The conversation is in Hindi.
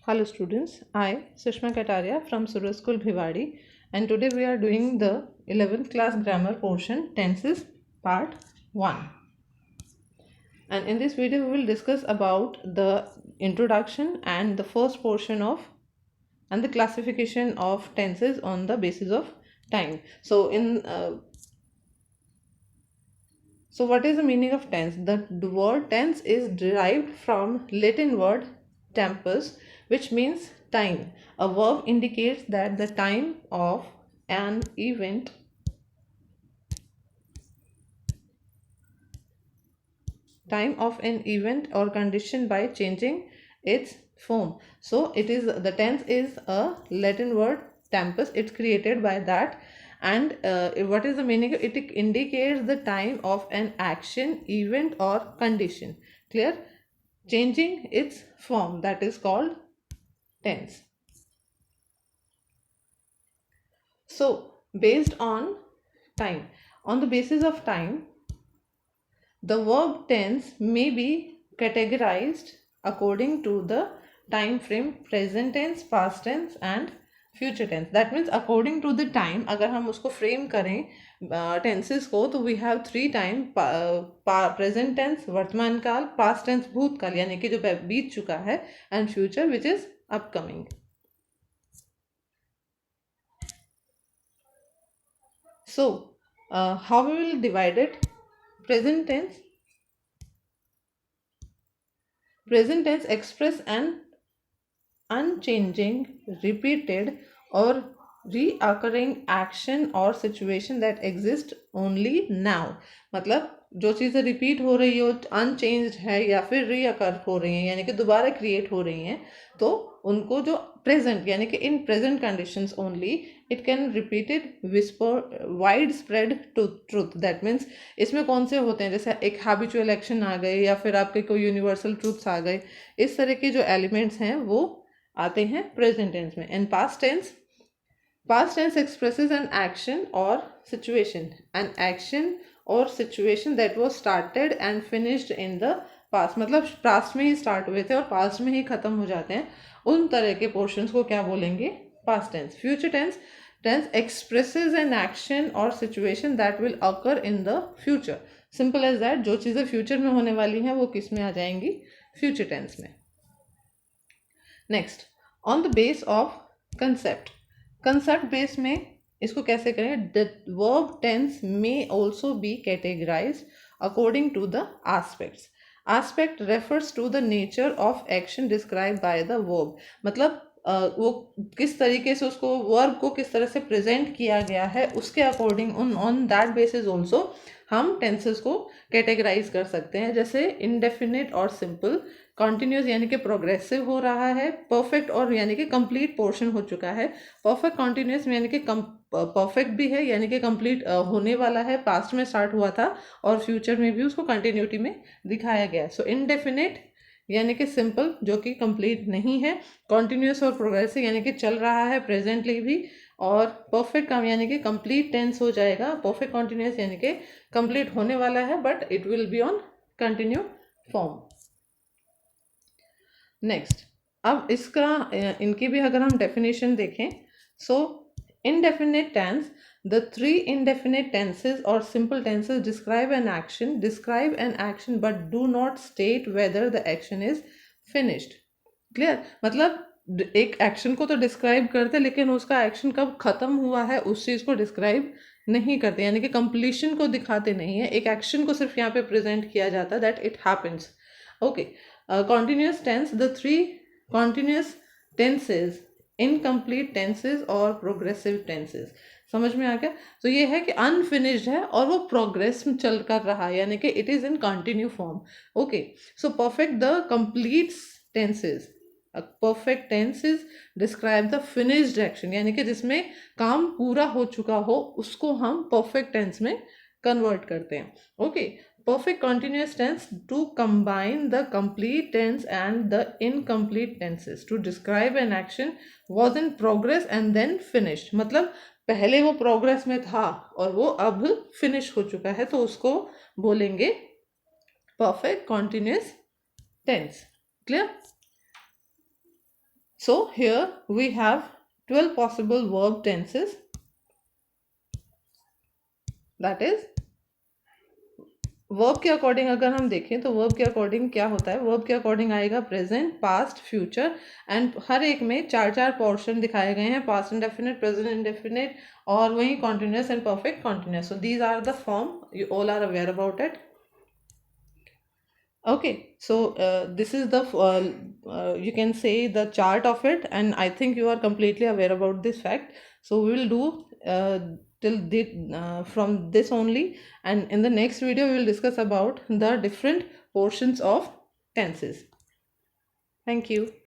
Hello students, I Sushma Kataria from Surya School Bhiwadi, and today we are doing the 11th class grammar portion, tenses part 1. And in this video we will discuss about the introduction and the first portion of and the classification of tenses on the basis of time. So what is the meaning of tense? The word tense is derived from Latin word tempus, which means time. A verb indicates that the time of an event or condition by changing its form. So it is the tense is a Latin word tempus. It's created by that, and what is the meaning? It indicates the time of an action, event, or condition. Clear? Changing its form, that is called tense. So based on time, on the basis of time, the verb tense may be categorized according to the time frame present tense, past tense and future tense. That means according to the time, अगर हम उसको frame करें tenses को, तो we have 3 time: present tense वर्तमान काल, past tense भूतकाल यानी कि जो बीत चुका है, and future which is upcoming. So how we will divide it? Present tense express an unchanging, repeated or reoccurring action or situation that exists only now. मतलब जो चीज़ें रिपीट हो रही हो, अनचेंज्ड है या फिर रीअकर हो रही हैं यानी कि दोबारा क्रिएट हो रही हैं, तो उनको जो प्रेजेंट यानी कि in present conditions only it can repeated whisper wide spread truth. That means इसमें कौन से होते हैं, जैसे एक हैबिचुअल एक्शन आ गए या फिर आपके कोई यूनिवर्सल ट्रूथ्स आ गए, इस तरह के जो एलिमेंट्स हैं वो आते हैं प्रेजेंट टेंस में. And past tense expresses an action और situation that was started and finished in the past. मतलब पास्ट में ही स्टार्ट हुए थे और पास्ट में ही खत्म हो जाते हैं, उन तरह के पोर्शंस को क्या बोलेंगे? Past tense. Future tense expresses an action और situation that will occur in the future. Simple as that. जो चीज़ें फ्यूचर में होने वाली हैं वो किस में आ जाएंगी? फ्यूचर टेंस में. Next, on the base of concept base में इसको कैसे करें? द वर्ब टेंस में also be categorise according to the aspect refers to the nature of action describe by the verb. मतलब वो किस तरीके से उसको वर्ब को किस तरह से प्रेजेंट किया गया है, उसके according on that basis also हम टेंसेस को कैटेगराइज कर सकते हैं. जैसे इनडेफिनिट और सिंपल, कॉन्टिन्यूस यानी कि प्रोग्रेसिव हो रहा है, परफेक्ट और यानी कि कंप्लीट पोर्शन हो चुका है, परफेक्ट कॉन्टिन्यूस यानी कि परफेक्ट भी है यानी कि कंप्लीट होने वाला है, पास्ट में स्टार्ट हुआ था और फ्यूचर में भी उसको कंटिन्यूटी में दिखाया गया. सो इनडेफिनिट यानी कि सिंपल जो कि कंप्लीट नहीं है, कॉन्टिन्यूस और प्रोग्रेसिव यानी कि चल रहा है प्रेजेंटली भी, और परफेक्ट काम यानी कि कंप्लीट टेंस हो जाएगा. परफेक्ट कॉन्टिन्यूस यानी कि कंप्लीट होने वाला है but it will be on continue form. Next, अब इसका इनकी भी अगर हम डेफिनेशन देखें, सो indefinite tense, the 3 indefinite tenses or simple tenses describe an action but do not state whether the action is finished. Clear? मतलब एक एक्शन को तो डिस्क्राइब करते लेकिन उसका एक्शन कब खत्म हुआ है उस चीज़ को डिस्क्राइब नहीं करते, यानी कि कंप्लीशन को दिखाते नहीं है. एक एक्शन को सिर्फ यहाँ पे प्रेजेंट किया जाता है, that it happens. Okay. Continuous tense, the 3 continuous tenses, incomplete tenses और प्रोग्रेसिव टेंसेज. समझ में आ गया? तो ये है कि अनफिनिश्ड है और वो प्रोग्रेस में चल कर रहा है यानी कि it is in continue form. Okay. So perfect the complete tenses. Perfect tenses describe the finished action यानी कि जिसमें काम पूरा हो चुका हो उसको हम परफेक्ट टेंस में कन्वर्ट करते हैं. Okay. Perfect continuous tense to combine the complete tense and the incomplete tenses to describe an action was in progress and then finished. मतलब पहले वो प्रोग्रेस में था और वो अब फिनिश हो चुका है, तो उसको बोलेंगे perfect continuous tense. Clear? So here we have 12 possible verb tenses. That is, verb के अकॉर्डिंग अगर हम देखें तो वर्ब के अकॉर्डिंग क्या होता है, वर्ब के अकॉर्डिंग आएगा प्रेजेंट, पास्ट, फ्यूचर, एंड हर एक में चार चार पोर्शन दिखाए गए हैं, पास्ट इंडेफिनिट, प्रेजेंट इंडेफिनिट, और वहीं continuous and perfect continuous. So these are the form, you all are aware about it. Okay, so this is the you can say the chart of it, and I think you are completely aware about this fact. So we will do from this only, and in the next video we will discuss about the different portions of tenses. Thank you.